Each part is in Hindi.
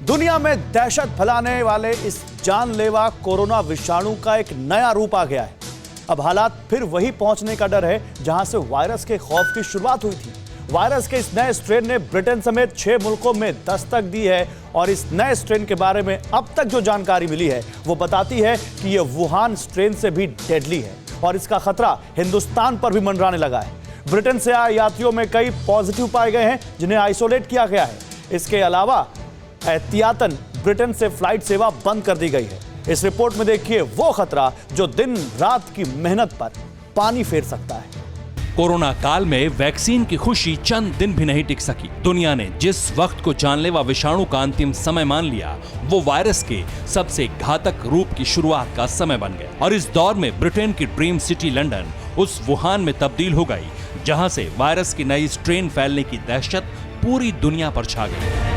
दुनिया में दहशत फैलाने वाले इस जानलेवा कोरोना विषाणु का एक नया रूप आ गया है। अब हालात फिर वही पहुंचने का डर है जहां से वायरस के खौफ की शुरुआत हुई थी। वायरस के इस नए स्ट्रेन ने ब्रिटेन समेत 6 मुल्कों में दस्तक दी है और इस नए स्ट्रेन के बारे में अब तक जो जानकारी मिली है वो बताती है कि यह वुहान स्ट्रेन से भी डेडली है और इसका खतरा हिंदुस्तान पर भी मंडराने लगा है। ब्रिटेन से आए यात्रियों में कई पॉजिटिव पाए गए हैं जिन्हें आइसोलेट किया गया है। इसके अलावा एहतियातन ब्रिटेन से फ्लाइट सेवा बंद कर दी गई है। इस रिपोर्ट में देखिए वो खतरा जो दिन रात की मेहनत पर पानी फेर सकता है। कोरोना काल में वैक्सीन की खुशी चंद दिन भी नहीं टिक सकी। दुनिया ने जिस वक्त को जानलेवा विषाणु का अंतिम समय मान लिया वो वायरस के सबसे घातक रूप की शुरुआत का समय बन गया और इस दौर में ब्रिटेन की ड्रीम सिटी लंदन उस वुहान में तब्दील हो गई जहां से वायरस की नई स्ट्रेन फैलने की दहशत पूरी दुनिया पर छा गई।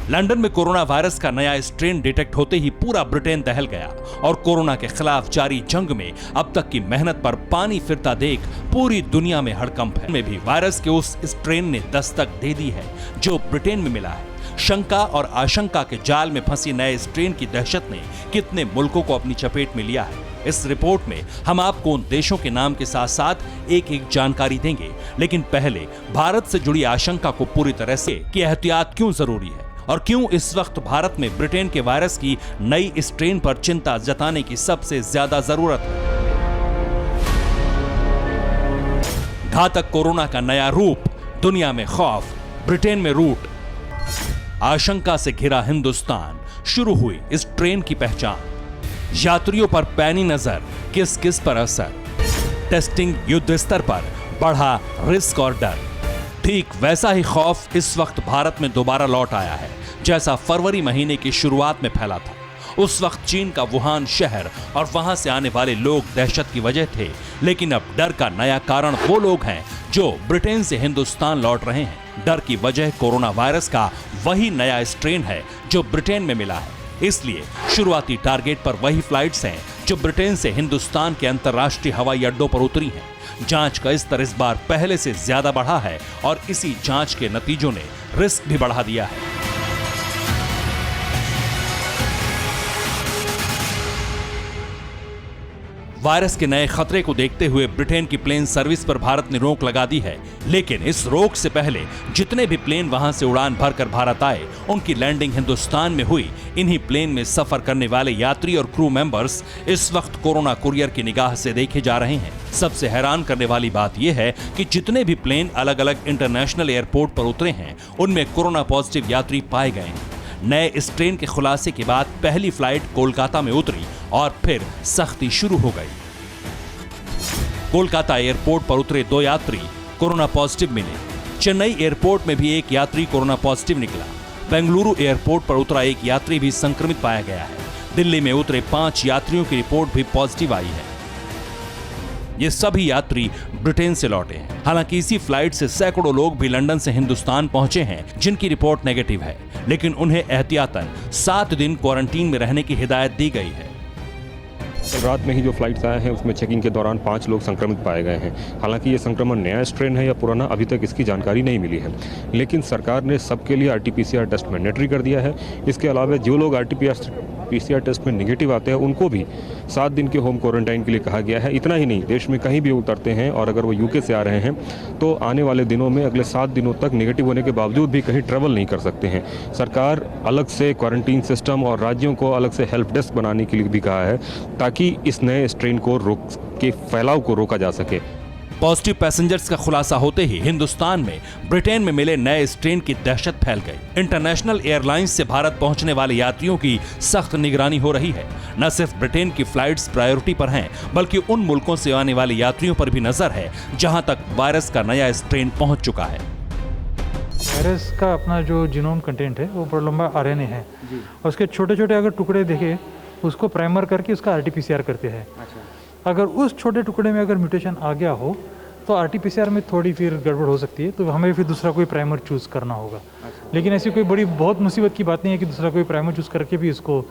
लंदन में कोरोना वायरस का नया स्ट्रेन डिटेक्ट होते ही पूरा ब्रिटेन दहल गया और कोरोना के खिलाफ जारी जंग में अब तक की मेहनत पर पानी फिरता देख पूरी दुनिया में हड़कंप है। में भी वायरस के उस स्ट्रेन ने दस्तक दे दी है जो ब्रिटेन में मिला है। शंका और आशंका के जाल में फंसी नए स्ट्रेन की दहशत ने कितने मुल्कों को अपनी चपेट में लिया है। इस रिपोर्ट में हम आपको उन देशों के नाम के साथ साथ एक एक जानकारी देंगे, लेकिन पहले भारत से जुड़ी आशंका को पूरी तरह से कि एहतियात क्यों जरूरी है और क्यों इस वक्त भारत में ब्रिटेन के वायरस की नई स्ट्रेन पर चिंता जताने की सबसे ज्यादा जरूरत है। घातक कोरोना का नया रूप, दुनिया में खौफ, ब्रिटेन में रूट, आशंका से घिरा हिंदुस्तान, शुरू हुई इस ट्रेन की पहचान, यात्रियों पर पैनी नजर, किस किस पर असर, टेस्टिंग युद्ध स्तर पर बढ़ा रिस्क और डर। ठीक वैसा ही खौफ इस वक्त भारत में दोबारा लौट आया है जैसा फरवरी महीने की शुरुआत में फैला था। उस वक्त चीन का वुहान शहर और वहां से आने वाले लोग दहशत की वजह थे, लेकिन अब डर का नया कारण वो लोग हैं जो ब्रिटेन से हिंदुस्तान लौट रहे हैं। डर की वजह कोरोना वायरस का वही नया स्ट्रेन है जो ब्रिटेन में मिला है। इसलिए शुरुआती टारगेट पर वही फ्लाइट्स हैं जो ब्रिटेन से हिंदुस्तान के अंतर्राष्ट्रीय हवाई अड्डों पर उतरी हैं। जांच का स्तर इस बार पहले से ज्यादा बढ़ा है और इसी जांच के नतीजों ने रिस्क भी बढ़ा दिया है। वायरस के नए खतरे को देखते हुए ब्रिटेन की प्लेन सर्विस पर भारत ने रोक लगा दी है, लेकिन इस रोक से पहले जितने भी प्लेन वहां से उड़ान भरकर भारत आए उनकी लैंडिंग हिंदुस्तान में हुई। इन्हीं प्लेन में सफर करने वाले यात्री और क्रू मेंबर्स इस वक्त कोरोना कुरियर की निगाह से देखे जा रहे हैं। सबसे हैरान करने वाली बात यह है कि जितने भी प्लेन अलग अलग इंटरनेशनल एयरपोर्ट पर उतरे हैं उनमें कोरोना पॉजिटिव यात्री पाए गए हैं। नए स्ट्रेन के खुलासे के बाद पहली फ्लाइट कोलकाता में उतरी और फिर सख्ती शुरू हो गई। कोलकाता एयरपोर्ट पर उतरे 2 यात्री कोरोना पॉजिटिव मिले। चेन्नई एयरपोर्ट में भी एक यात्री कोरोना पॉजिटिव निकला। बेंगलुरु एयरपोर्ट पर उतरा एक यात्री भी संक्रमित पाया गया है। दिल्ली में उतरे 5 यात्रियों की रिपोर्ट भी पॉजिटिव आई है। ये सभी यात्री ब्रिटेन से लौटे हैं। हालांकि इसी फ्लाइट से सैकड़ों लोग भी लंदन से हिंदुस्तान पहुंचे हैं जिनकी रिपोर्ट नेगेटिव है, लेकिन उन्हें एहतियातन 7 दिन क्वारंटीन में रहने की हिदायत दी गई है। रात में ही जो फ्लाइट्स आए हैं उसमें चेकिंग के दौरान 5 लोग संक्रमित पाए गए हैं। हालांकि ये संक्रमण नया स्ट्रेन है या पुराना अभी तक इसकी जानकारी नहीं मिली है, लेकिन सरकार ने सबके लिए RT-PCR टेस्ट मैंडेटरी कर दिया है। इसके अलावा जो लोग RT-PCR टेस्ट में निगेटिव आते हैं उनको भी 7 दिन के होम क्वारंटाइन के लिए कहा गया है। इतना ही नहीं, देश में कहीं भी उतरते हैं और अगर वो UK से आ रहे हैं तो आने वाले दिनों में अगले 7 दिनों तक निगेटिव होने के बावजूद भी कहीं ट्रैवल नहीं कर सकते हैं। सरकार अलग से क्वारंटीन सिस्टम और राज्यों को अलग से हेल्प डेस्क बनाने के लिए भी कहा है ताकि इस नए स्ट्रेन को रोक के फैलाव को रोका जा सके। पॉजिटिव पैसेंजर्स का खुलासा होते ही हिंदुस्तान में ब्रिटेन में मिले नए स्ट्रेन की दहशत फैल गई। इंटरनेशनल एयरलाइंस से भारत पहुंचने वाले यात्रियों की सख्त निगरानी हो रही है। न सिर्फ ब्रिटेन की फ्लाइट्स प्रायोरिटी पर हैं, बल्कि उन मुल्कों से आने वाले यात्रियों पर भी नजर है जहां तक वायरस का नया स्ट्रेन पहुंच चुका है। वायरस का अपना जो जीनोम कंटेंट है वो बड़ा लंबा RNA है और उसके छोटे छोटे अगर टुकड़े देखे उसको प्राइमर करके उसका RT-PCR करते हैं। अगर उस छोटे टुकड़े में अगर म्यूटेशन आ गया हो तो RT-PCR में थोड़ी फिर गड़बड़ हो सकती है, तो हमें फिर दूसरा कोई प्राइमर चूज़ करना होगा। लेकिन ऐसी कोई बड़ी बहुत मुसीबत की बात नहीं है कि दूसरा कोई प्राइमर चूज़ करके भी इसको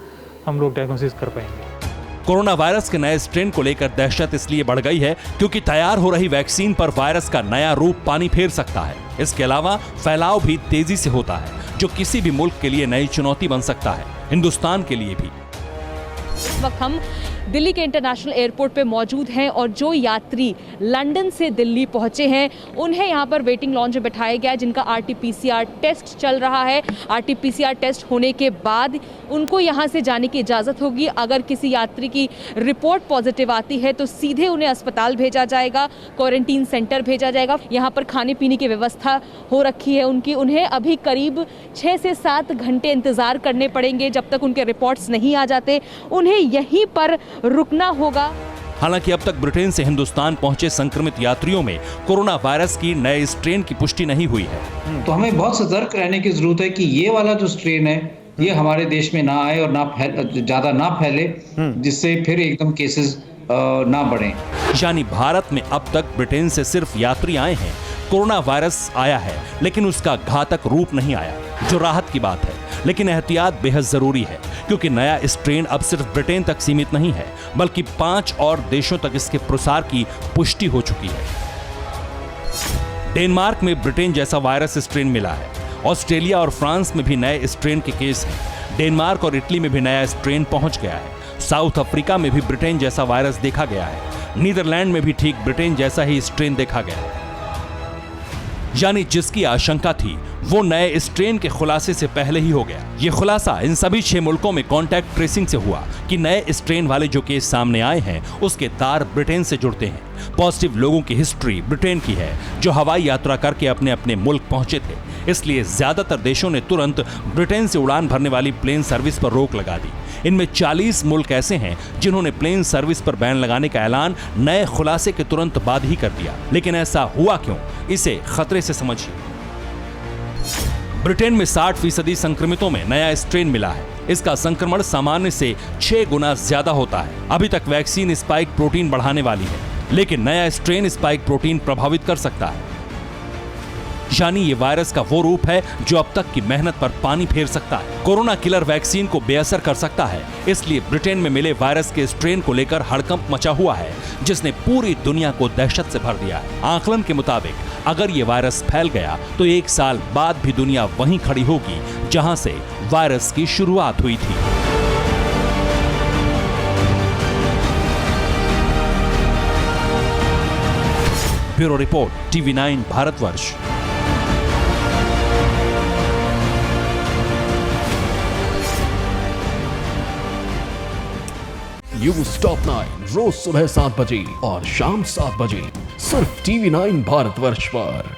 हम लोग डायग्नोसिस कर पाएंगे। कोरोना वायरस के नए स्ट्रेन को लेकर दहशत इसलिए बढ़ गई है क्योंकि तैयार हो रही वैक्सीन पर वायरस का नया रूप पानी फेर सकता है। इसके अलावा फैलाव भी तेजी से होता है, जो किसी भी मुल्क के लिए नई चुनौती बन सकता है, हिंदुस्तान के लिए भी। इस वक्त हम दिल्ली के इंटरनेशनल एयरपोर्ट पे मौजूद हैं और जो यात्री लंदन से दिल्ली पहुंचे हैं उन्हें यहाँ पर वेटिंग लॉन्च में बैठाया गया है, जिनका RT-PCR टेस्ट चल रहा है। RT-PCR टेस्ट होने के बाद उनको यहाँ से जाने की इजाज़त होगी। अगर किसी यात्री की रिपोर्ट पॉजिटिव आती है तो सीधे उन्हें अस्पताल भेजा जाएगा, क्वारंटीन सेंटर भेजा जाएगा। यहाँ पर खाने पीने की व्यवस्था हो रखी है उनकी। उन्हें अभी करीब 6 से 7 घंटे इंतज़ार करने पड़ेंगे जब तक उनके रिपोर्ट्स नहीं आ जाते। उन्हें यहीं पर रुकना होगा। हालांकि अब तक ब्रिटेन से हिंदुस्तान पहुंचे संक्रमित यात्रियों में कोरोना वायरस की नए स्ट्रेन की पुष्टि नहीं हुई है। तो हमें बहुत सतर्क रहने की जरूरत है कि ये वाला जो स्ट्रेन है ये हमारे देश में ना आए और ज्यादा ना फैले, जिससे फिर एकदम केसेस ना बढ़े। यानी भारत में अब तक ब्रिटेन से सिर्फ यात्री आए हैं, कोरोना वायरस आया है लेकिन उसका घातक रूप नहीं आया, जो राहत की बात है। लेकिन एहतियात बेहद जरूरी है क्योंकि नया स्ट्रेन अब सिर्फ ब्रिटेन तक सीमित नहीं है, बल्कि 5 और देशों तक इसके प्रसार की पुष्टि हो चुकी है। डेनमार्क में ब्रिटेन जैसा वायरस स्ट्रेन मिला है। ऑस्ट्रेलिया और फ्रांस में भी नए स्ट्रेन के केस हैं। डेनमार्क और इटली में भी नया स्ट्रेन पहुंच गया है। साउथ अफ्रीका में भी ब्रिटेन जैसा वायरस देखा गया है। नीदरलैंड में भी ठीक ब्रिटेन जैसा ही स्ट्रेन देखा गया है। यानी जिसकी आशंका थी वो नए स्ट्रेन के खुलासे से पहले ही हो गया। ये खुलासा इन सभी 6 मुल्कों में कॉन्टैक्ट ट्रेसिंग से हुआ कि नए स्ट्रेन वाले जो केस सामने आए हैं उसके तार ब्रिटेन से जुड़ते हैं। पॉजिटिव लोगों की हिस्ट्री ब्रिटेन की है, जो हवाई यात्रा करके अपने अपने मुल्क पहुंचे थे। इसलिए ज्यादातर देशों ने तुरंत ब्रिटेन से उड़ान भरने वाली प्लेन सर्विस पर रोक लगा दी। इनमें 40 मुल्क ऐसे हैं जिन्होंने प्लेन सर्विस पर बैन लगाने का ऐलान नए खुलासे के तुरंत बाद ही कर दिया। लेकिन ऐसा हुआ क्यों, इसे खतरे से समझिए। ब्रिटेन में 60% संक्रमितों में नया स्ट्रेन मिला है। इसका संक्रमण सामान्य से 6 गुना ज्यादा होता है। अभी तक वैक्सीन स्पाइक प्रोटीन बढ़ाने वाली है, लेकिन नया स्ट्रेन स्पाइक प्रोटीन प्रभावित कर सकता है। यानी ये वायरस का वो रूप है जो अब तक की मेहनत पर पानी फेर सकता है, कोरोना किलर वैक्सीन को बेअसर कर सकता है। इसलिए ब्रिटेन में मिले वायरस के स्ट्रेन को लेकर हड़कंप मचा हुआ है, जिसने पूरी दुनिया को दहशत से भर दिया है। आकलन के मुताबिक अगर ये वायरस फैल गया तो 1 साल बाद भी दुनिया वहीं खड़ी होगी जहां से वायरस की शुरुआत हुई थी। Bureau report, TV9 Bharatvarsh. News top 9 रोज सुबह 7 बजे और शाम 7 बजे सिर्फ TV9 भारतवर्ष पर।